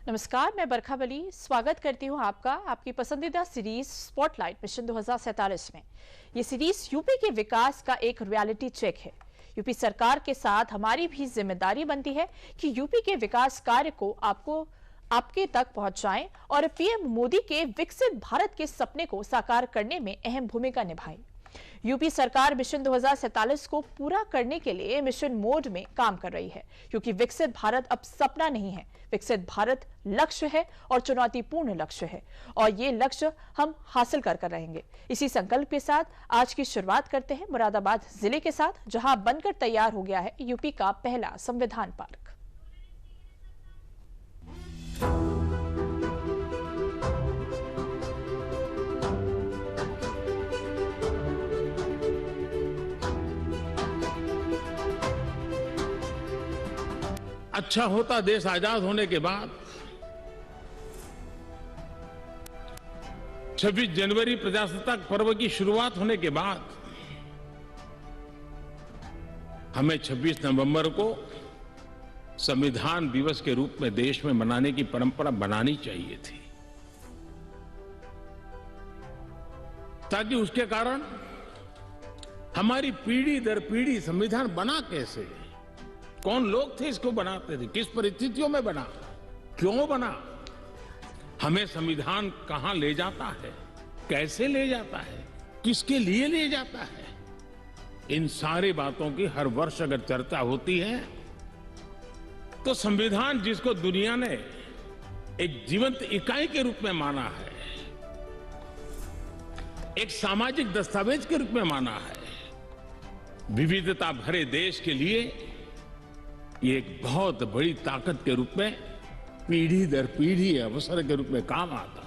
नमस्कार, मैं बरखा बली स्वागत करती हूं आपका आपकी पसंदीदा सीरीज स्पॉटलाइट मिशन 2047 में। ये सीरीज यूपी के विकास का एक रियलिटी चेक है। यूपी सरकार के साथ हमारी भी जिम्मेदारी बनती है कि यूपी के विकास कार्य को आपके तक पहुंचाएं और पीएम मोदी के विकसित भारत के सपने को साकार करने में अहम भूमिका निभाएं। यूपी सरकार मिशन 2047 को पूरा करने के लिए मिशन मोड में काम कर रही है, क्योंकि विकसित भारत अब सपना नहीं है, विकसित भारत लक्ष्य है और चुनौतीपूर्ण लक्ष्य है, और ये लक्ष्य हम हासिल कर रहेंगे। इसी संकल्प के साथ आज की शुरुआत करते हैं मुरादाबाद जिले के साथ, जहां बनकर तैयार हो गया है यूपी का पहला संविधान पार्क। अच्छा होता देश आजाद होने के बाद 26 जनवरी प्रजासत्ताक पर्व की शुरुआत होने के बाद हमें 26 नवंबर को संविधान दिवस के रूप में देश में मनाने की परंपरा बनानी चाहिए थी, ताकि उसके कारण हमारी पीढ़ी दर पीढ़ी संविधान बना कैसे, कौन लोग थे इसको बनाते थे, किस परिस्थितियों में बना, क्यों बना, हमें संविधान कहां ले जाता है, कैसे ले जाता है, किसके लिए ले जाता है, इन सारी बातों की हर वर्ष अगर चर्चा होती है तो संविधान जिसको दुनिया ने एक जीवंत इकाई के रूप में माना है, एक सामाजिक दस्तावेज के रूप में माना है, विविधता भरे देश के लिए ये एक बहुत बड़ी ताकत के रूप में पीढ़ी दर पीढ़ी अवसर के रूप में काम आता।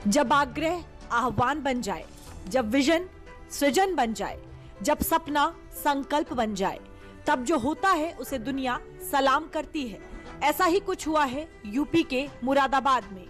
जब आग्रह आह्वान बन जाए, जब विजन सृजन बन जाए, जब सपना संकल्प बन जाए, तब जो होता है उसे दुनिया सलाम करती है। ऐसा ही कुछ हुआ है यूपी के मुरादाबाद में।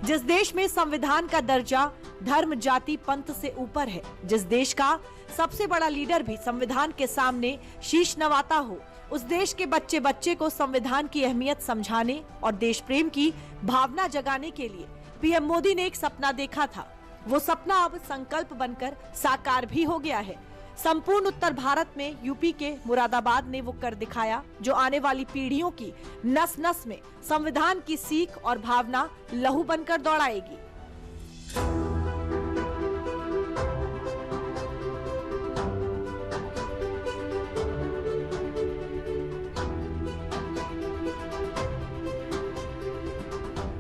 जिस देश में संविधान का दर्जा धर्म जाति पंथ से ऊपर है, जिस देश का सबसे बड़ा लीडर भी संविधान के सामने शीश नवाता हो, उस देश के बच्चे बच्चे को संविधान की अहमियत समझाने और देश प्रेम की भावना जगाने के लिए पीएम मोदी ने एक सपना देखा था। वो सपना अब संकल्प बनकर साकार भी हो गया है। संपूर्ण उत्तर भारत में यूपी के मुरादाबाद ने वो कर दिखाया जो आने वाली पीढ़ियों की नस नस में संविधान की सीख और भावना लहू बनकर दौड़ाएगी।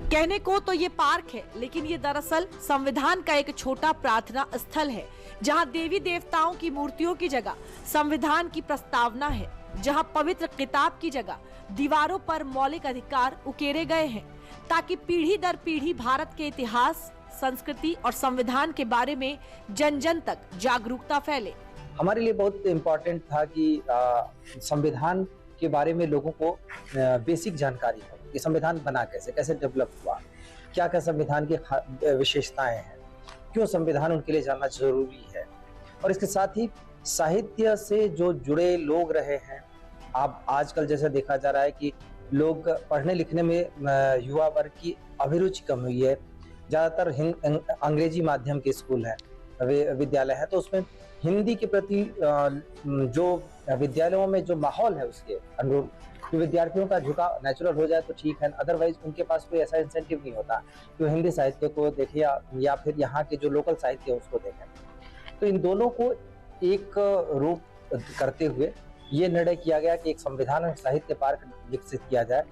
कहने को तो ये पार्क है, लेकिन ये दरअसल संविधान का एक छोटा प्रार्थना स्थल है, जहां देवी देवताओं की मूर्तियों की जगह संविधान की प्रस्तावना है, जहां पवित्र किताब की जगह दीवारों पर मौलिक अधिकार उकेरे गए हैं, ताकि पीढ़ी दर पीढ़ी भारत के इतिहास, संस्कृति और संविधान के बारे में जन जन तक जागरूकता फैले। हमारे लिए बहुत इम्पोर्टेंट था कि संविधान के बारे में लोगों को बेसिक जानकारी हो कि संविधान बना कैसे डेवलप हुआ, क्या क्या संविधान की विशेषताएं हैं, क्यों संविधान उनके लिए जानना जरूरी है, और इसके साथ ही साहित्य से जो जुड़े लोग रहे हैं। आप आजकल जैसे देखा जा रहा है कि लोग पढ़ने लिखने में युवा वर्ग की अभिरुचि कम हुई है, ज्यादातर अंग्रेजी माध्यम के स्कूल है, विद्यालय है, तो उसमें हिंदी के प्रति जो विद्यालयों में जो माहौल है उसके अनुरूप विद्यार्थियों का झुकाव नेचुरल हो जाए तो ठीक है, अदरवाइज उनके पास कोई ऐसा इंसेंटिव नहीं होता कि हिंदी साहित्य को देखें या फिर यहाँ के जो लोकल साहित्य है उसको देखें। तो इन दोनों को एक रूप करते हुए ये निर्णय किया गया कि एक संविधान और साहित्य पार्क विकसित किया जाए।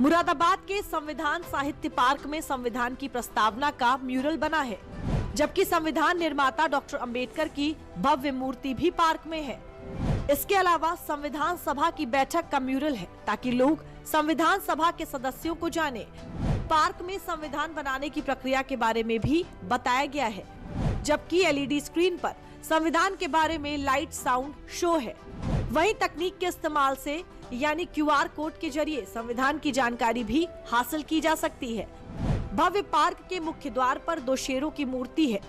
मुरादाबाद के संविधान साहित्य पार्क में संविधान की प्रस्तावना का म्यूरल बना है, जबकि संविधान निर्माता डॉक्टर अंबेडकर की भव्य मूर्ति भी पार्क में है। इसके अलावा संविधान सभा की बैठक का म्यूरल है, ताकि लोग संविधान सभा के सदस्यों को जाने। पार्क में संविधान बनाने की प्रक्रिया के बारे में भी बताया गया है, जबकि एलईडी स्क्रीन पर संविधान के बारे में लाइट साउंड शो है। वहीं तकनीक के इस्तेमाल से यानी क्यूआर कोड के जरिए संविधान की जानकारी भी हासिल की जा सकती है। भव्य पार्क के मुख्य द्वार पर 2 शेरों की मूर्ति है,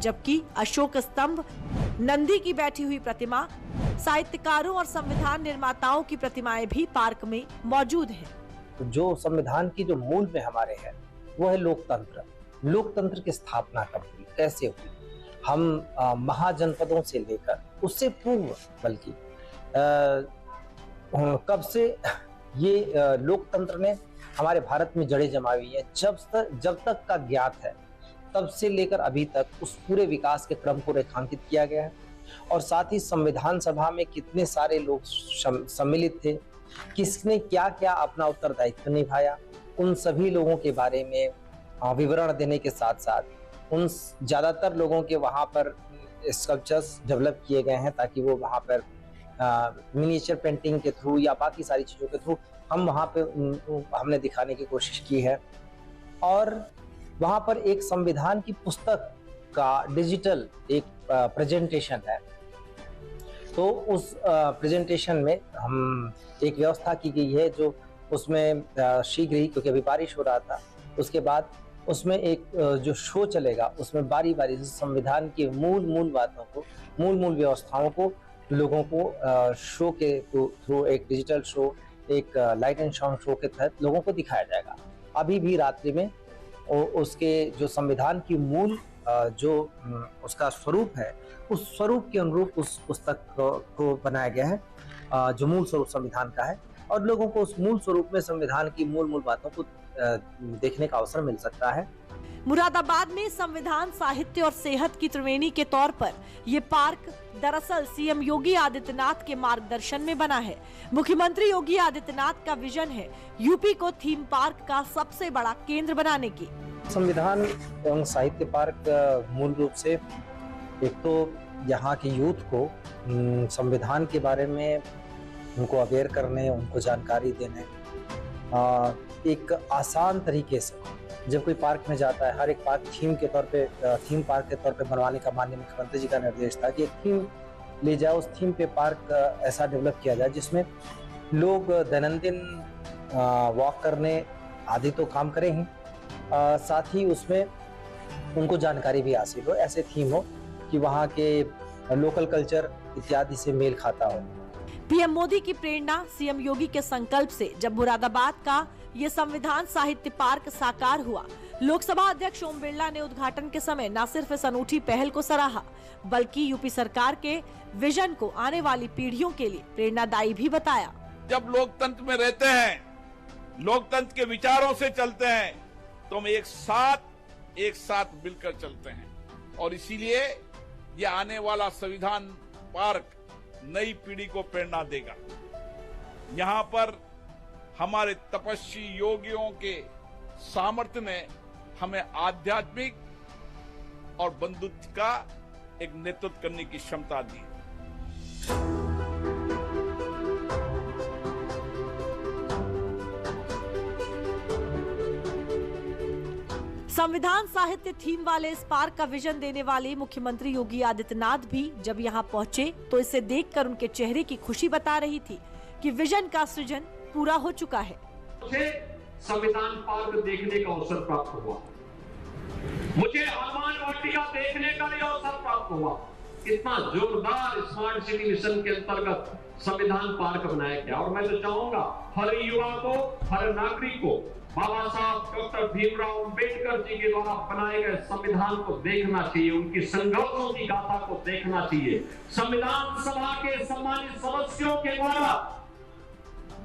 जबकि अशोक स्तंभ, नंदी की बैठी हुई प्रतिमा, साहित्यकारों और संविधान निर्माताओं की प्रतिमाएं भी पार्क में मौजूद हैं। जो संविधान की जो मूल में हमारे है वो है लोकतंत्र। लोकतंत्र की स्थापना कब हुई, कैसे हुई? हम महाजनपदों से लेकर उससे पूर्व बल्कि कब से ये लोकतंत्र ने हमारे भारत में जड़ें जमाई हुई है। जब तक का ज्ञात है तब से लेकर अभी तक उस पूरे विकास के क्रम को रेखांकित किया गया है। और साथ ही संविधान सभा में कितने सारे लोग सम्मिलित थे, किसने क्या क्या अपना उत्तरदायित्व निभाया, उन सभी लोगों के बारे में विवरण देने के साथ साथ उन ज़्यादातर लोगों के वहाँ पर स्कल्पचर्स डेवलप किए गए हैं ताकि वो वहाँ पर मिनिएचर पेंटिंग के थ्रू या बाकी सारी चीज़ों के थ्रू हम वहाँ पे हमने दिखाने की कोशिश की है। और वहाँ पर एक संविधान की पुस्तक का डिजिटल एक प्रेजेंटेशन है। तो उस प्रेजेंटेशन में हम एक व्यवस्था की गई है जो उसमें शीघ्र ही, क्योंकि अभी बारिश हो रहा था, उसके बाद उसमें एक जो शो चलेगा उसमें बारी बारी से संविधान की मूल बातों को, मूल व्यवस्थाओं को लोगों को शो के थ्रू एक डिजिटल शो, एक लाइट एंड साउंड शो के तहत लोगों को दिखाया जाएगा। अभी भी रात्रि में उसके जो संविधान की मूल जो उसका स्वरूप है, उस स्वरूप के अनुरूप उस पुस्तक को बनाया गया है जो मूल स्वरूप संविधान का है, और लोगों को उस मूल स्वरूप में संविधान की मूल बातों को देखने का अवसर मिल सकता है। मुरादाबाद में संविधान, साहित्य और सेहत की त्रिवेणी के तौर पर ये पार्क दरअसल सीएम योगी आदित्यनाथ के मार्गदर्शन में बना है। मुख्यमंत्री योगी आदित्यनाथ का विजन है यूपी को थीम पार्क का सबसे बड़ा केंद्र बनाने की। संविधान एवं साहित्य पार्क मूल रूप से एक तो यहाँ के यूथ को संविधान के बारे में उनको अवेयर करने, उनको जानकारी देने, एक आसान तरीके से जब कोई पार्क में जाता है, हर एक पार्क थीम पार्क के तौर पे बनवाने का माननीय मुख्यमंत्री जी का निर्देश था कि एक थीम ले जाए, उस थीम पे पार्क ऐसा डेवलप किया जाए जिसमें लोग दैनंदिन वॉक करने आदि तो काम करें ही, साथ ही उसमें उनको जानकारी भी हासिल हो, ऐसे थीम हो कि वहाँ के लोकल कल्चर इत्यादि से मेल खाता हो। पीएम मोदी की प्रेरणा, सीएम योगी के संकल्प से जब मुरादाबाद का ये संविधान साहित्य पार्क साकार हुआ, लोकसभा अध्यक्ष ओम बिरला ने उद्घाटन के समय न सिर्फ इस अनूठी पहल को सराहा, बल्कि यूपी सरकार के विजन को आने वाली पीढ़ियों के लिए प्रेरणादायी भी बताया। जब लोकतंत्र में रहते हैं, लोकतंत्र के विचारों से चलते हैं, तो हम एक साथ मिलकर चलते हैं, और इसीलिए ये आने वाला संविधान पार्क नई पीढ़ी को प्रेरणा देगा। यहाँ पर हमारे तपस्वी योगियों के सामर्थ्य ने हमें आध्यात्मिक और बंधुत्व का एक नेतृत्व करने की क्षमता दी। संविधान साहित्य थीम वाले इस पार्क का विजन देने वाले मुख्यमंत्री योगी आदित्यनाथ भी जब यहाँ पहुँचे तो इसे देखकर उनके चेहरे की खुशी बता रही थी कि विजन का सृजन पूरा हो चुका है। मुझे संविधान पार्क देखने का अवसर प्राप्त हुआ, मुझे हनुमान वाटिका देखने का भी अवसर प्राप्त हुआ। इतना जोरदार स्मार्ट सिटी मिशन के अंतर्गत संविधान पार्क बनाया गया, और मैं तो चाहूंगा हर युवा को, हर नागरिक को बाबा साहब डॉक्टर भीमराव अंबेडकर जी के द्वारा बनाए गए संविधान को देखना चाहिए, उनकी संघर्षों की गाथा को देखना चाहिए। संविधान सभा के सम्मानित सदस्यों के द्वारा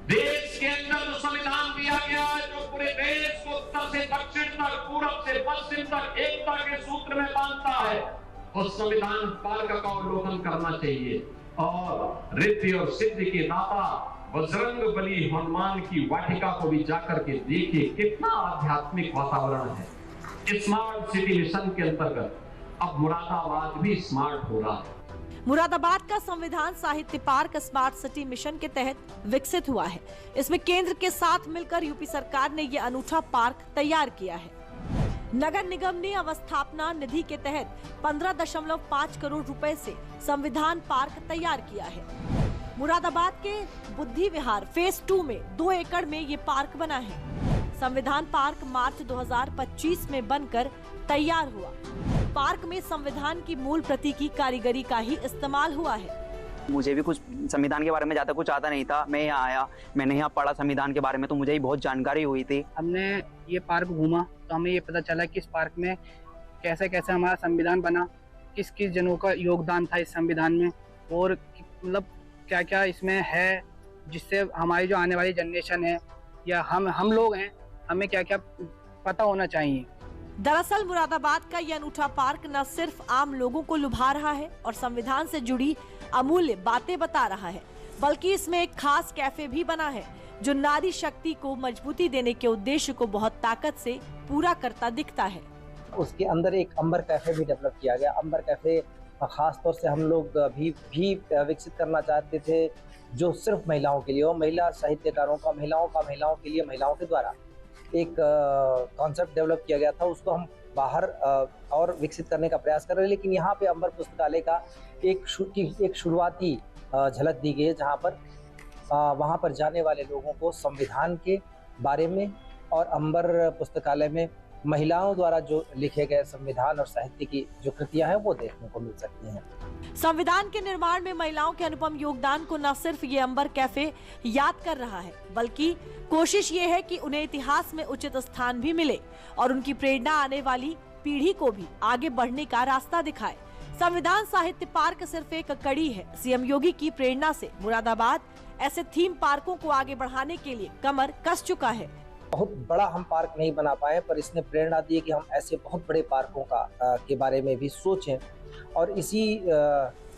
देश के अंदर जो संविधान दिया गया है, जो पूरे देश को उत्तर से दक्षिण तक, पूरब से पश्चिम तक एकता के सूत्र में बांधता है, उस संविधान पार्क का अवलोकन करना चाहिए। और रिद्धि और सिद्धि के दाता बजरंग बली हनुमान की वाटिका को भी जाकर के देखिए, कितना आध्यात्मिक वातावरण है। स्मार्ट सिटी मिशन के अंतर्गत अब मुरादाबाद भी स्मार्ट हो रहा है। मुरादाबाद का संविधान साहित्य पार्क स्मार्ट सिटी मिशन के तहत विकसित हुआ है। इसमें केंद्र के साथ मिलकर यूपी सरकार ने ये अनूठा पार्क तैयार किया है। नगर निगम ने अवस्थापना निधि के तहत 15.5 करोड़ रुपए से संविधान पार्क तैयार किया है। मुरादाबाद के बुद्धि विहार फेज 2 में 2 एकड़ में ये पार्क बना है। संविधान पार्क मार्च 2025 में बनकर तैयार हुआ। पार्क में संविधान की मूल प्रति की कारीगरी का ही इस्तेमाल हुआ है। मुझे भी कुछ संविधान के बारे में ज़्यादा कुछ आता नहीं था। मैं यहाँ आया, मैंने यहाँ पढ़ा संविधान के बारे में, तो मुझे ही बहुत जानकारी हुई थी। हमने ये पार्क घूमा तो हमें ये पता चला कि इस पार्क में कैसे कैसे हमारा संविधान बना, किस किस जनों का योगदान था इस संविधान में, और मतलब क्या क्या इसमें है जिससे हमारी जो आने वाली जनरेशन है या हम लोग हैं, हमें क्या क्या पता होना चाहिए। दरअसल मुरादाबाद का ये अनूठा पार्क न सिर्फ आम लोगों को लुभा रहा है और संविधान से जुड़ी अमूल्य बातें बता रहा है, बल्कि इसमें एक खास कैफे भी बना है जो नारी शक्ति को मजबूती देने के उद्देश्य को बहुत ताकत से पूरा करता दिखता है। उसके अंदर एक अंबर कैफे भी डेवलप किया गया। अंबर कैफे खास तौर से हम लोग भी विकसित करना चाहते थे, जो सिर्फ महिलाओं के लिए हो, महिला साहित्यकारों का महिलाओं के लिए, महिलाओं के द्वारा एक कॉन्सेप्ट डेवलप किया गया था। उसको हम बाहर और विकसित करने का प्रयास कर रहे हैं, लेकिन यहाँ पे अंबर पुस्तकालय का एक शुरुआती झलक दी गई है, जहाँ पर वहाँ पर जाने वाले लोगों को संविधान के बारे में और अंबर पुस्तकालय में महिलाओं द्वारा जो लिखे गए संविधान और साहित्य की जो कृतियां हैं वो देखने को मिल सकती हैं। संविधान के निर्माण में महिलाओं के अनुपम योगदान को न सिर्फ ये अंबर कैफे याद कर रहा है, बल्कि कोशिश ये है कि उन्हें इतिहास में उचित स्थान भी मिले और उनकी प्रेरणा आने वाली पीढ़ी को भी आगे बढ़ने का रास्ता दिखाए। संविधान साहित्य पार्क सिर्फ एक कड़ी है। सीएम योगी की प्रेरणा से मुरादाबाद ऐसे थीम पार्कों को आगे बढ़ाने के लिए कमर कस चुका है। बहुत बड़ा हम पार्क नहीं बना पाए, पर इसने प्रेरणा दी कि हम ऐसे बहुत बड़े पार्कों के बारे में भी सोचें, और इसी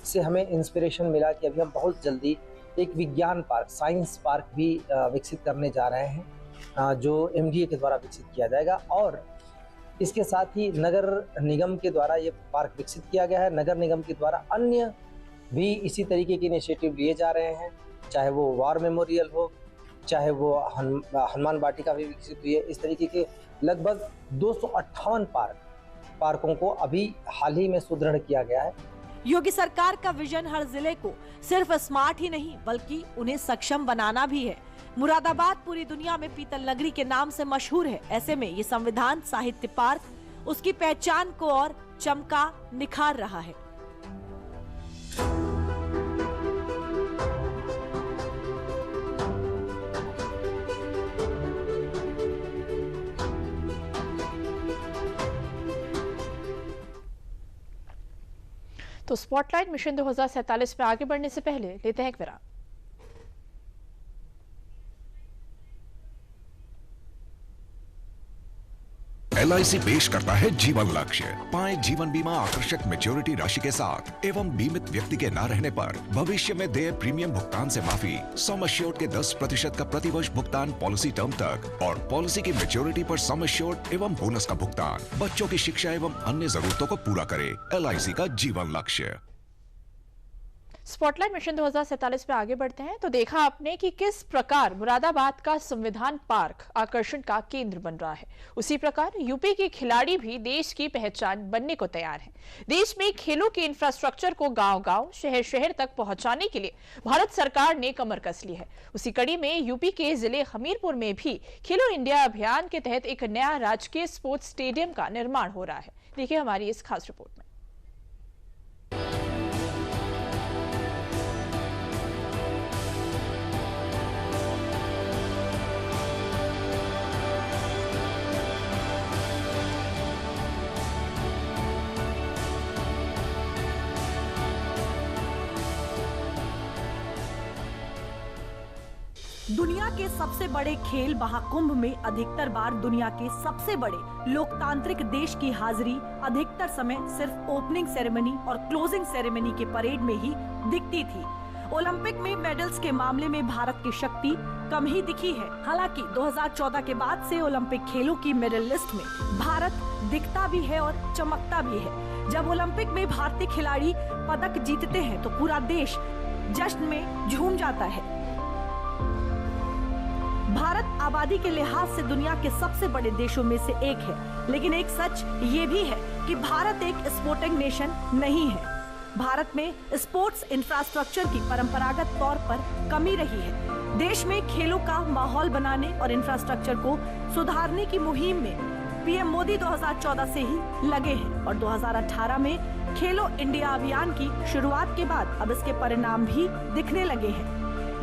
से हमें इंस्पिरेशन मिला कि अभी हम बहुत जल्दी एक विज्ञान पार्क, साइंस पार्क भी विकसित करने जा रहे हैं, जो MDA के द्वारा विकसित किया जाएगा। और इसके साथ ही नगर निगम के द्वारा ये पार्क विकसित किया गया है। नगर निगम के द्वारा अन्य भी इसी तरीके के इनिशिएटिव लिए जा रहे हैं, चाहे वो वॉर मेमोरियल हो, चाहे वो हनुमान वाटिका भी विकसित हुई है। इस तरीके के लगभग 258 पार्कों को अभी हाल ही में सुदृढ़ किया गया है। योगी सरकार का विजन हर जिले को सिर्फ स्मार्ट ही नहीं बल्कि उन्हें सक्षम बनाना भी है। मुरादाबाद पूरी दुनिया में पीतल नगरी के नाम से मशहूर है। ऐसे में ये संविधान साहित्य पार्क उसकी पहचान को और चमका निखार रहा है। तो स्पॉटलाइट मिशन 2047 में आगे बढ़ने से पहले लेते हैं एक विराम। LIC पेश करता है जीवन लक्ष्य। पाएं जीवन बीमा आकर्षक मैच्योरिटी राशि के साथ एवं बीमित व्यक्ति के न रहने पर भविष्य में देय प्रीमियम भुगतान से माफी, सम एश्योर्ड के 10% का प्रतिवर्ष भुगतान पॉलिसी टर्म तक और पॉलिसी की मैच्योरिटी पर सम एश्योर्ड एवं बोनस का भुगतान। बच्चों की शिक्षा एवं अन्य जरूरतों को पूरा करे। LIC का जीवन लक्ष्य। स्पॉटलाइट मिशन 2047 में आगे बढ़ते हैं तो देखा आपने कि किस प्रकार मुरादाबाद का संविधान पार्क आकर्षण का केंद्र बन रहा है। उसी प्रकार यूपी के खिलाड़ी भी देश की पहचान बनने को तैयार हैं। देश में खेलों के इंफ्रास्ट्रक्चर को गांव-गांव, शहर-शहर तक पहुंचाने के लिए भारत सरकार ने कमर कस ली है। उसी कड़ी में यूपी के जिले हमीरपुर में भी खेलो इंडिया अभियान के तहत एक नया राजकीय स्पोर्ट्स स्टेडियम का निर्माण हो रहा है। देखिए हमारी इस खास रिपोर्ट में। दुनिया के सबसे बड़े खेल महाकुंभ में अधिकतर बार दुनिया के सबसे बड़े लोकतांत्रिक देश की हाजिरी अधिकतर समय सिर्फ ओपनिंग सेरेमनी और क्लोजिंग सेरेमनी के परेड में ही दिखती थी। ओलंपिक में मेडल्स के मामले में भारत की शक्ति कम ही दिखी है। हालांकि 2014 के बाद से ओलंपिक खेलों की मेडल लिस्ट में भारत दिखता भी है और चमकता भी है। जब ओलंपिक में भारतीय खिलाड़ी पदक जीतते हैं तो पूरा देश जश्न में झूम जाता है। भारत आबादी के लिहाज से दुनिया के सबसे बड़े देशों में से एक है, लेकिन एक सच ये भी है कि भारत एक स्पोर्टिंग नेशन नहीं है। भारत में स्पोर्ट्स इंफ्रास्ट्रक्चर की परंपरागत तौर पर कमी रही है। देश में खेलों का माहौल बनाने और इंफ्रास्ट्रक्चर को सुधारने की मुहिम में पीएम मोदी 2014 से ही लगे हैं और 2018 में खेलो इंडिया अभियान की शुरुआत के बाद अब इसके परिणाम भी दिखने लगे हैं।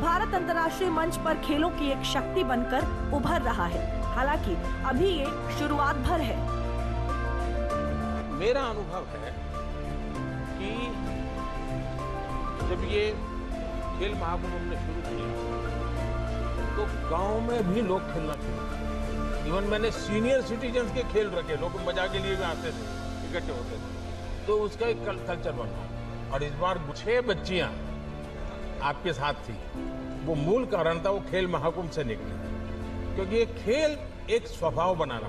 भारत अंतर्राष्ट्रीय मंच पर खेलों की एक शक्ति बनकर उभर रहा है। हालांकि अभी ये शुरुआत भर है। मेरा अनुभव है कि जब ये खेल महाकुंभ हमने शुरू किया तो गांव में भी लोग खेलना शुरू किए। इवन मैंने सीनियर सिटीजन्स के खेल रखे, लोग मजा के लिए भी आते थे, इकट्ठे होते थे, तो उसका एक कल्चर बना। और इस बार 6 बच्चियां आपके साथ थी। वो मूल कारण था वो खेल महाकुंभ से निकले, क्योंकि ये खेल एक स्वभाव बनाना।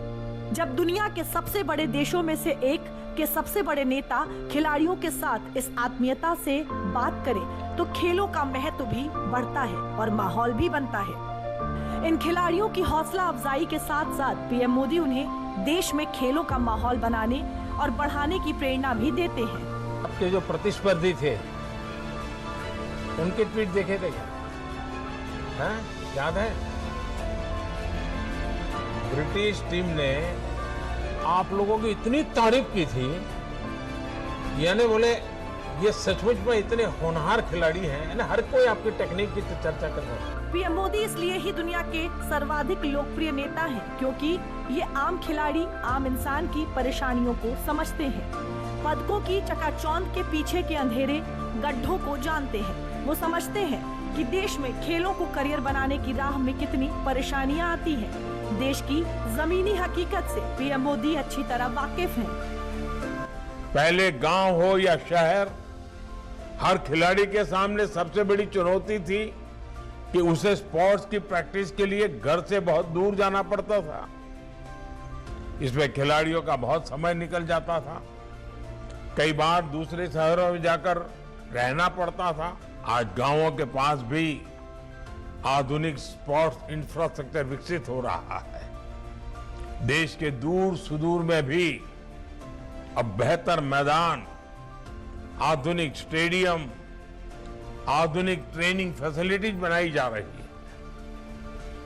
जब दुनिया के सबसे बड़े देशों में से एक के सबसे बड़े नेता खिलाड़ियों के साथ इस आत्मीयता से बात करें तो खेलों का महत्व भी बढ़ता है और माहौल भी बनता है। इन खिलाड़ियों की हौसला अफजाई के साथ साथ पीएम मोदी उन्हें देश में खेलों का माहौल बनाने और बढ़ाने की प्रेरणा भी देते हैं। आपके जो प्रतिस्पर्धी थे उनके ट्वीट देखे थे क्या? याद है? ब्रिटिश टीम ने आप लोगों की इतनी तारीफ की थी, यानी बोले ये सचमुच में इतने होनहार खिलाड़ी हैं, ना हर कोई आपकी टेक्निक की चर्चा कर रहा है। पीएम मोदी इसलिए ही दुनिया के सर्वाधिक लोकप्रिय नेता हैं, क्योंकि ये आम खिलाड़ी, आम इंसान की परेशानियों को समझते हैं, पदकों की चकाचौंध के पीछे के अंधेरे गड्ढों को जानते हैं। वो समझते हैं कि देश में खेलों को करियर बनाने की राह में कितनी परेशानियां आती हैं। देश की जमीनी हकीकत से पीएम मोदी अच्छी तरह वाकिफ हैं। पहले गांव हो या शहर, हर खिलाड़ी के सामने सबसे बड़ी चुनौती थी कि उसे स्पोर्ट्स की प्रैक्टिस के लिए घर से बहुत दूर जाना पड़ता था। इसमें खिलाड़ियों का बहुत समय निकल जाता था, कई बार दूसरे शहरों में जाकर रहना पड़ता था। आज गांवों के पास भी आधुनिक स्पोर्ट्स इंफ्रास्ट्रक्चर विकसित हो रहा है। देश के दूर सुदूर में भी अब बेहतर मैदान, आधुनिक स्टेडियम, आधुनिक ट्रेनिंग फैसिलिटीज बनाई जा रही है।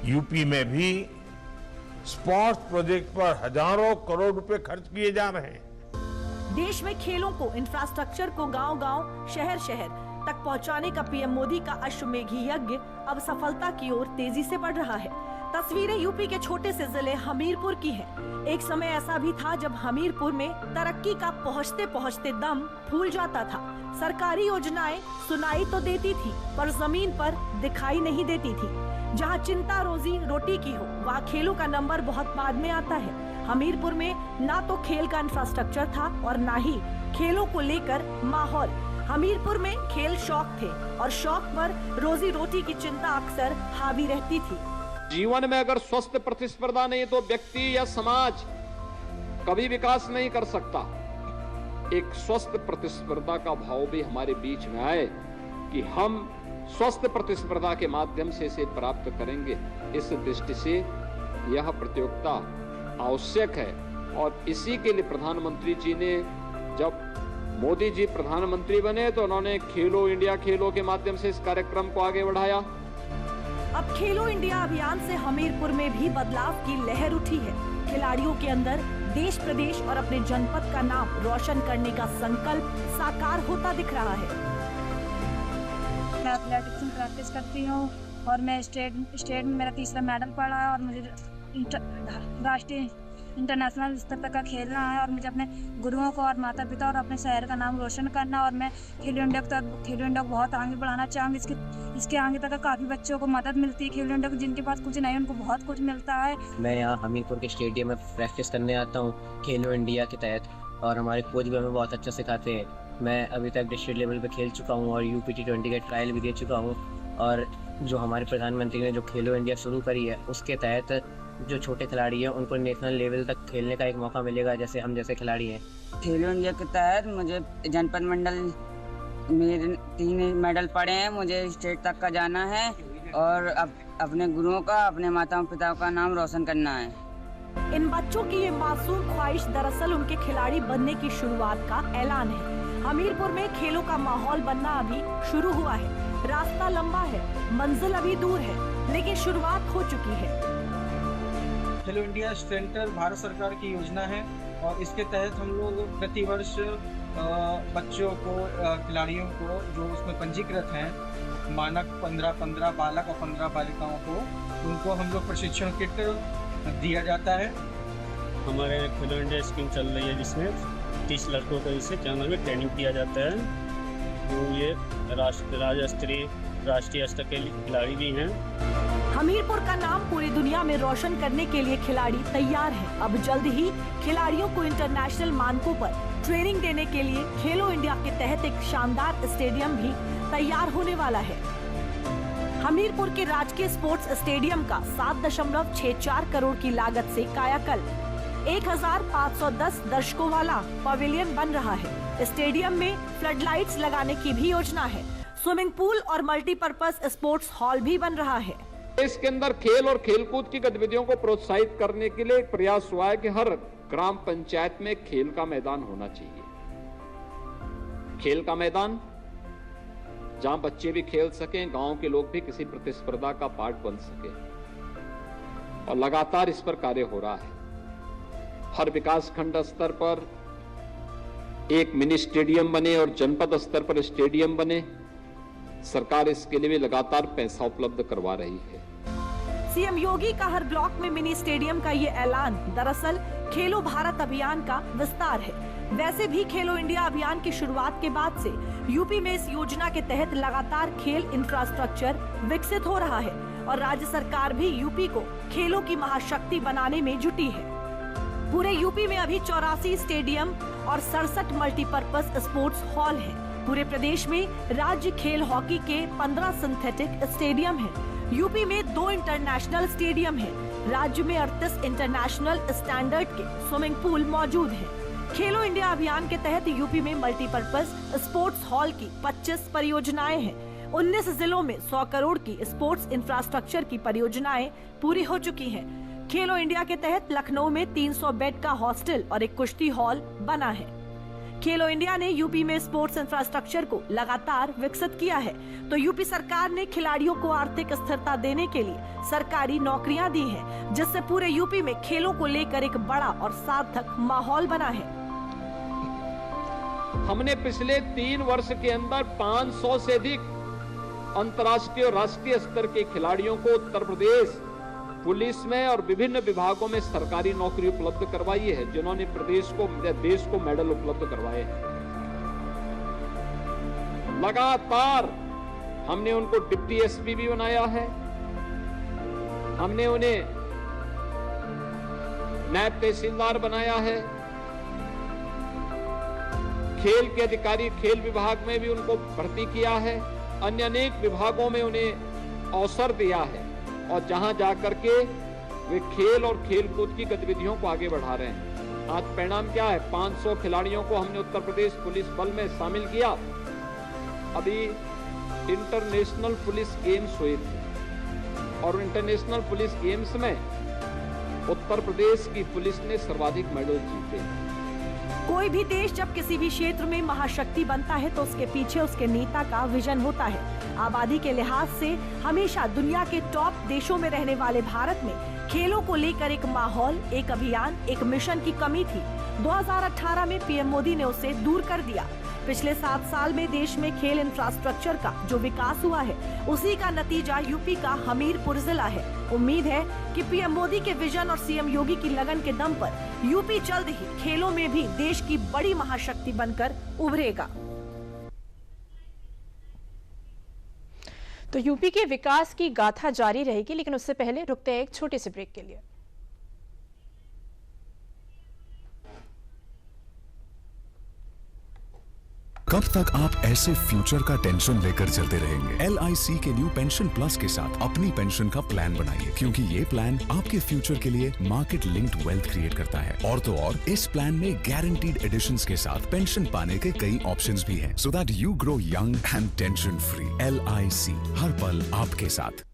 यूपी में भी स्पोर्ट्स प्रोजेक्ट पर हजारों करोड़ रुपए खर्च किए जा रहे हैं। देश में खेलों को, इंफ्रास्ट्रक्चर को गांव-गांव, शहर-शहर तक पहुंचाने का पीएम मोदी का अश्वमेघी यज्ञ अब सफलता की ओर तेजी से बढ़ रहा है। तस्वीरें यूपी के छोटे से जिले हमीरपुर की हैं। एक समय ऐसा भी था जब हमीरपुर में तरक्की का पहुंचते पहुंचते दम फूल जाता था। सरकारी योजनाएं सुनाई तो देती थी, पर जमीन पर दिखाई नहीं देती थी। जहां चिंता रोजी रोटी की हो, वहां खेलों का नंबर बहुत बाद में आता है। हमीरपुर में ना तो खेल का इंफ्रास्ट्रक्चर था और ना ही खेलों को लेकर माहौल। हमीरपुर में खेल शौक थे और शौक पर रोजी रोटी की चिंता अक्सर हावी रहती थी। जीवन में अगर स्वस्थ प्रतिस्पर्धा नहीं तो व्यक्ति या समाज कभी विकास नहीं कर सकता। एक स्वस्थ प्रतिस्पर्धा का भाव भी हमारे बीच में आए कि हम स्वस्थ प्रतिस्पर्धा के माध्यम से इसे प्राप्त करेंगे। इस दृष्टि से यह प्रतियोगिता आवश्यक है और इसी के लिए प्रधानमंत्री जी ने, जब मोदी जी प्रधानमंत्री बने तो उन्होंने खेलो इंडिया खेलों के माध्यम से इस कार्यक्रम को आगे बढ़ाया। अब खेलो इंडिया अभियान से हमीरपुर में भी बदलाव की लहर उठी है। खिलाड़ियों के अंदर देश, प्रदेश और अपने जनपद का नाम रोशन करने का संकल्प साकार होता दिख रहा है। मैं एथलेटिक्स में प्रैक्टिस करती हूँ और मैं स्टेट में मेरा 3रा मेडल पड़ा है और मुझे राष्ट्रीय इंटरनेशनल स्तर तक का खेलना है और मुझे अपने गुरुओं को और माता पिता और अपने शहर का नाम रोशन करना और मैं खेलो इंडिया को बहुत आगे बढ़ाना चाहूँगी। इसके आगे तक काफ़ी बच्चों को मदद मिलती है। खेलो इंडिया को जिनके पास कुछ नहीं उनको बहुत कुछ मिलता है। मैं यहाँ हमीरपुर के स्टेडियम में प्रैक्टिस करने आता हूँ खेलो इंडिया के तहत और हमारे कोच भी हमें बहुत अच्छा सिखाते हैं। मैं अभी तक डिस्ट्रिक्ट लेवल पे खेल चुका हूँ और यूपी T20 का ट्रायल भी दे चुका हूँ। और जो हमारे प्रधानमंत्री ने जो खेलो इंडिया शुरू करी है उसके तहत जो छोटे खिलाड़ी हैं उनको नेशनल लेवल तक खेलने का एक मौका मिलेगा, जैसे हम जैसे खिलाड़ी हैं। खेलो इंडिया के तहत मुझे जनपद मंडल मेरे 3 मेडल पड़े हैं। मुझे स्टेट तक का जाना है और अपने गुरुओं का, अपने माताओं पिताओं का नाम रोशन करना है। इन बच्चों की ये मासूम ख्वाहिश दरअसल उनके खिलाड़ी बनने की शुरुआत का ऐलान है। हमीरपुर में खेलों का माहौल बनना अभी शुरू हुआ है। रास्ता लंबा है, मंजिल अभी दूर है, लेकिन शुरुआत हो चुकी है। खेलो इंडिया सेंटर भारत सरकार की योजना है और इसके तहत हम लोग प्रतिवर्ष बच्चों को, खिलाड़ियों को जो उसमें पंजीकृत हैं, मानक 15 बालक और 15 बालिकाओं को, उनको हम लोग प्रशिक्षण किट दिया जाता है। हमारे यहाँ खेलो इंडिया स्कीम चल रही है जिसमें 30 लड़कों को इसे चैनल में ट्रेनिंग दिया जाता है। तो ये राज्य स्तरीय, राष्ट्रीय स्तर के खिलाड़ी भी हैं। हमीरपुर का नाम पूरी दुनिया में रोशन करने के लिए खिलाड़ी तैयार हैं। अब जल्द ही खिलाड़ियों को इंटरनेशनल मानकों पर ट्रेनिंग देने के लिए खेलो इंडिया के तहत एक शानदार स्टेडियम भी तैयार होने वाला है। हमीरपुर के राजकीय स्पोर्ट्स स्टेडियम का 7.64 करोड़ की लागत से कायाकल्प 1510 दर्शकों वाला पवेलियन बन रहा है। स्टेडियम में फ्लडलाइट्स लगाने की भी योजना है। स्विमिंग पूल और मल्टीपर्पज स्पोर्ट्स हॉल भी बन रहा है। इसके अंदर खेल और खेलकूद की गतिविधियों को प्रोत्साहित करने के लिए एक प्रयास हुआ है कि हर ग्राम पंचायत में खेल का मैदान होना चाहिए। खेल का मैदान जहां बच्चे भी खेल सकें, गांव के लोग भी किसी प्रतिस्पर्धा का पार्ट बन सके, और लगातार इस पर कार्य हो रहा है। हर विकास खंड स्तर पर एक मिनी स्टेडियम बने और जनपद स्तर पर स्टेडियम बने। सरकार इसके लिए भी लगातार पैसा उपलब्ध करवा रही है। सीएम योगी का हर ब्लॉक में मिनी स्टेडियम का ये ऐलान दरअसल खेलो भारत अभियान का विस्तार है। वैसे भी खेलो इंडिया अभियान की शुरुआत के बाद से यूपी में इस योजना के तहत लगातार खेल इंफ्रास्ट्रक्चर विकसित हो रहा है और राज्य सरकार भी यूपी को खेलों की महाशक्ति बनाने में जुटी है। पूरे यूपी में अभी 84 स्टेडियम और 67 मल्टीपर्पज स्पोर्ट्स हॉल हैं। पूरे प्रदेश में राज्य खेल हॉकी के 15 सिंथेटिक स्टेडियम हैं। यूपी में 2 इंटरनेशनल स्टेडियम हैं। राज्य में 38 इंटरनेशनल स्टैंडर्ड के स्विमिंग पूल मौजूद हैं। खेलो इंडिया अभियान के तहत यूपी में मल्टीपर्पज स्पोर्ट्स हॉल की 25 परियोजनाएं हैं। 19 जिलों में 100 करोड़ की स्पोर्ट्स इंफ्रास्ट्रक्चर की परियोजनाएं पूरी हो चुकी हैं। खेलो इंडिया के तहत लखनऊ में 300 बेड का हॉस्टल और एक कुश्ती हॉल बना है। खेलो इंडिया ने यूपी में स्पोर्ट्स इंफ्रास्ट्रक्चर को लगातार विकसित किया है, तो यूपी सरकार ने खिलाड़ियों को आर्थिक स्थिरता देने के लिए सरकारी नौकरियां दी हैं, जिससे पूरे यूपी में खेलों को लेकर एक बड़ा और सार्थक माहौल बना है। हमने पिछले 3 वर्ष के अंदर 500 से अधिक अंतर्राष्ट्रीय और राष्ट्रीय स्तर के खिलाड़ियों को उत्तर प्रदेश पुलिस में और विभिन्न विभागों में सरकारी नौकरी उपलब्ध करवाई है, जिन्होंने देश को मेडल उपलब्ध करवाए हैं। लगातार हमने उनको डिप्टी एसपी भी बनाया है। हमने उन्हें नायब तहसीलदार बनाया है। खेल के अधिकारी खेल विभाग में भी उनको भर्ती किया है। अन्य अनेक विभागों में उन्हें अवसर दिया है और जहां जाकर के वे खेल और खेलकूद की गतिविधियों को आगे बढ़ा रहे हैं। आज परिणाम क्या है? 500 खिलाड़ियों को हमने उत्तर प्रदेश पुलिस बल में शामिल किया। अभी इंटरनेशनल पुलिस गेम्स हुए थे और इंटरनेशनल पुलिस गेम्स में उत्तर प्रदेश की पुलिस ने सर्वाधिक मेडल जीते। कोई भी देश जब किसी भी क्षेत्र में महाशक्ति बनता है तो उसके पीछे उसके नेता का विजन होता है। आबादी के लिहाज से हमेशा दुनिया के टॉप देशों में रहने वाले भारत में खेलों को लेकर एक माहौल, एक अभियान, एक मिशन की कमी थी। 2018 में पीएम मोदी ने उसे दूर कर दिया। पिछले 7 साल में देश में खेल इंफ्रास्ट्रक्चर का जो विकास हुआ है, उसी का नतीजा यूपी का हमीरपुर जिला है। उम्मीद है कि पीएम मोदी के विजन और सीएम योगी की लगन के दम पर यूपी जल्द ही खेलों में भी देश की बड़ी महाशक्ति बनकर उभरेगा। तो यूपी के विकास की गाथा जारी रहेगी, लेकिन उससे पहले रुकते हैं एक छोटे से ब्रेक के लिए। कब तक आप ऐसे फ्यूचर का टेंशन लेकर चलते रहेंगे? LIC के न्यू पेंशन प्लस के साथ अपनी पेंशन का प्लान बनाइए, क्योंकि ये प्लान आपके फ्यूचर के लिए मार्केट लिंक्ड वेल्थ क्रिएट करता है। और तो और इस प्लान में गारंटीड एडिशंस के साथ पेंशन पाने के कई ऑप्शंस भी हैं, so that you grow young and tension free. LIC, हर पल आपके साथ।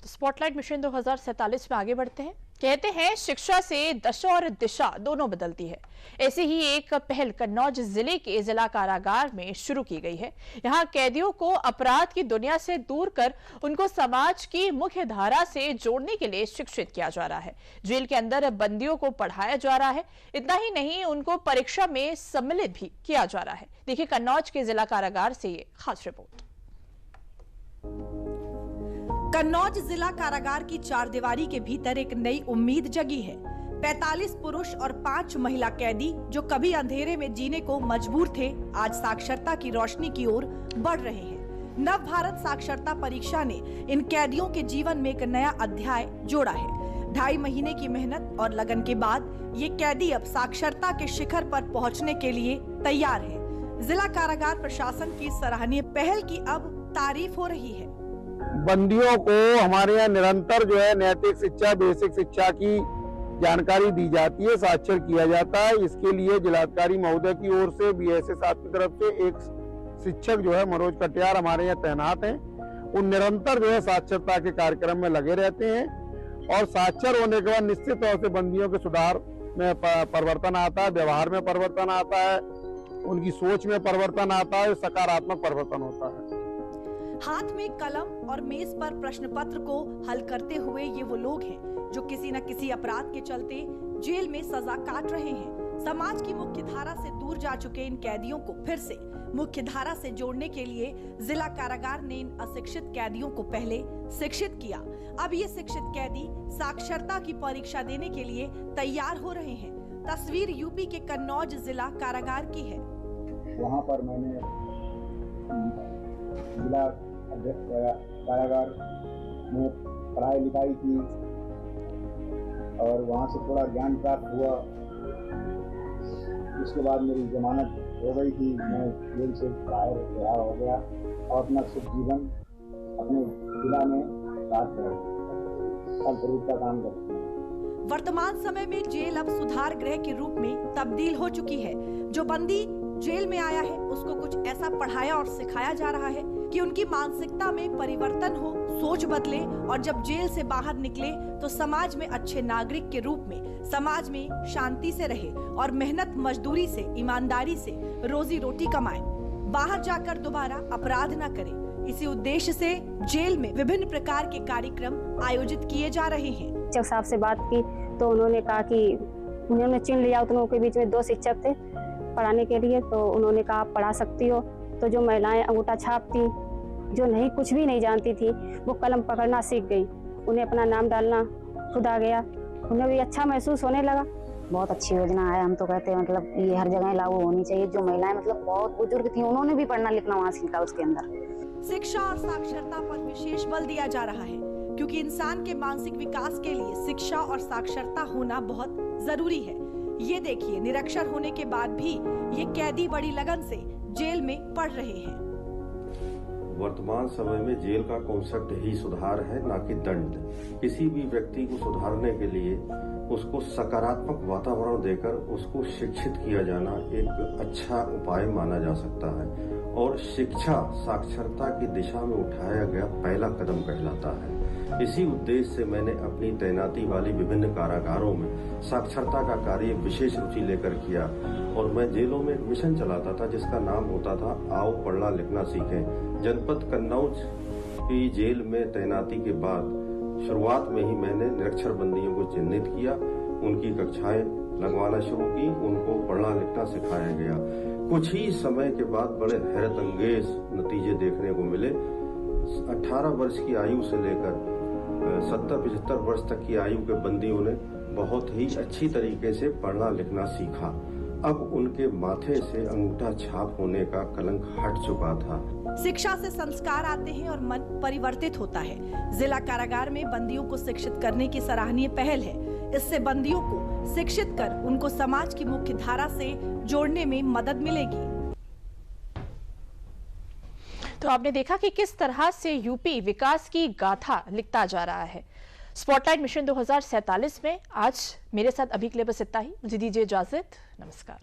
स्पॉटलाइट मिशन 2047 में आगे बढ़ते हैं। कहते हैं शिक्षा से दशा और दिशा दोनों बदलती है। ऐसे ही एक पहल कन्नौज जिले के जिला कारागार में शुरू की गई है। यहाँ कैदियों को अपराध की दुनिया से दूर कर उनको समाज की मुख्य धारा से जोड़ने के लिए शिक्षित किया जा रहा है। जेल के अंदर बंदियों को पढ़ाया जा रहा है। इतना ही नहीं, उनको परीक्षा में सम्मिलित भी किया जा रहा है। देखिए कन्नौज के जिला कारागार से ये खास रिपोर्ट। कन्नौज जिला कारागार की चारदीवारी के भीतर एक नई उम्मीद जगी है। 45 पुरुष और 5 महिला कैदी जो कभी अंधेरे में जीने को मजबूर थे, आज साक्षरता की रोशनी की ओर बढ़ रहे हैं। नव भारत साक्षरता परीक्षा ने इन कैदियों के जीवन में एक नया अध्याय जोड़ा है। 2.5 महीने की मेहनत और लगन के बाद ये कैदी अब साक्षरता के शिखर पर पहुँचने के लिए तैयार है। जिला कारागार प्रशासन की सराहनीय पहल की अब तारीफ हो रही है। बंदियों को हमारे यहाँ निरंतर जो है नैतिक शिक्षा, बेसिक शिक्षा की जानकारी दी जाती है, साक्षर किया जाता है। इसके लिए जिलाधिकारी महोदय की ओर से BSS की तरफ से एक शिक्षक जो है मनोज कटियार हमारे यहाँ तैनात हैं। वो निरंतर जो है साक्षरता के कार्यक्रम में लगे रहते हैं और साक्षर होने के बाद निश्चित तौर से बंदियों के सुधार में परिवर्तन आता है, व्यवहार में परिवर्तन आता है, उनकी सोच में परिवर्तन आता है, सकारात्मक परिवर्तन होता है। हाथ में कलम और मेज पर प्रश्न पत्र को हल करते हुए ये वो लोग हैं जो किसी न किसी अपराध के चलते जेल में सजा काट रहे हैं। समाज की मुख्य धारा से दूर जा चुके इन कैदियों को फिर से मुख्य धारा से जोड़ने के लिए जिला कारागार ने इन अशिक्षित कैदियों को पहले शिक्षित किया। अब ये शिक्षित कैदी साक्षरता की परीक्षा देने के लिए तैयार हो रहे हैं। तस्वीर यूपी के कन्नौज जिला कारागार की है। वहाँ पर मैंने जिला कारागार में पढ़ाई लिखाई की और वहाँ से थोड़ा ज्ञान प्राप्त हुआ। उसके बाद मेरी जमानत हो गई थी, मैं जेल से बाहर रिहा हो गया और अपना सुख जीवन अपने जिला में काट रहा हूँ, फल का काम करती हूँ। वर्तमान समय में जेल अब सुधार गृह के रूप में तब्दील हो चुकी है। जो बंदी जेल में आया है उसको कुछ ऐसा पढ़ाया और सिखाया जा रहा है कि उनकी मानसिकता में परिवर्तन हो, सोच बदले और जब जेल से बाहर निकले तो समाज में अच्छे नागरिक के रूप में समाज में शांति से रहे और मेहनत मजदूरी से, ईमानदारी से रोजी रोटी कमाए, बाहर जाकर दोबारा अपराध न करे। इसी उद्देश्य से जेल में विभिन्न प्रकार के कार्यक्रम आयोजित किए जा रहे हैं। शिक्षक साहब से बात की तो उन्होंने कहा कि उन्होंने चुन लिया, उन के बीच में 2 शिक्षक थे पढ़ाने के लिए, तो उन्होंने कहा आप पढ़ा सकती हो। तो जो महिलाएं अंगूठा छापती, जो नहीं कुछ भी नहीं जानती थी, वो कलम पकड़ना सीख गई। उन्हें अपना नाम डालना खुद आ गया, उन्हें भी अच्छा महसूस होने लगा। बहुत अच्छी योजना है। हम तो कहते हैं मतलब ये हर जगह लागू होनी चाहिए। जो महिलाएं मतलब बहुत बुजुर्ग थी, उन्होंने भी पढ़ना लिखना वहाँ सीखा उसके अंदर। शिक्षा और साक्षरता पर विशेष बल दिया जा रहा है क्योंकि इंसान के मानसिक विकास के लिए शिक्षा और साक्षरता होना बहुत जरूरी है। ये देखिए, निरक्षर होने के बाद भी ये कैदी बड़ी लगन से जेल में पढ़ रहे हैं। वर्तमान समय में जेल का कॉन्सेप्ट ही सुधार है, ना कि दंड। किसी भी व्यक्ति को सुधारने के लिए उसको सकारात्मक वातावरण देकर उसको शिक्षित किया जाना एक अच्छा उपाय माना जा सकता है और शिक्षा साक्षरता की दिशा में उठाया गया पहला कदम कहलाता है। इसी उद्देश्य से मैंने अपनी तैनाती वाली विभिन्न कारागारों में साक्षरता का कार्य विशेष रुचि लेकर किया और मैं जेलों में एक मिशन चलाता था जिसका नाम होता था आओ पढ़ना लिखना सीखें। जनपद कन्नौज की जेल में तैनाती के बाद शुरुआत में ही मैंने निरक्षर बंदियों को चिन्हित किया, उनकी कक्षाएं लगवाना शुरू की, उनको पढ़ना लिखना सिखाया गया। कुछ ही समय के बाद बड़े हैरत अंगेज नतीजे देखने को मिले। 18 वर्ष की आयु से लेकर 70-75 वर्ष तक की आयु के बंदियों ने बहुत ही अच्छी तरीके से पढ़ना लिखना सीखा। अब उनके माथे से अंगूठा छाप होने का कलंक हट चुका था। शिक्षा से संस्कार आते हैं और मन परिवर्तित होता है। जिला कारागार में बंदियों को शिक्षित करने की सराहनीय पहल है। इससे बंदियों को शिक्षित कर उनको समाज की मुख्य धारा से जोड़ने में मदद मिलेगी। तो आपने देखा कि किस तरह से यूपी विकास की गाथा लिखता जा रहा है। स्पॉटलाइट मिशन 2047 में आज मेरे साथ अभी के लिए बस इतना ही। मुझे दीजिए इजाजत। नमस्कार।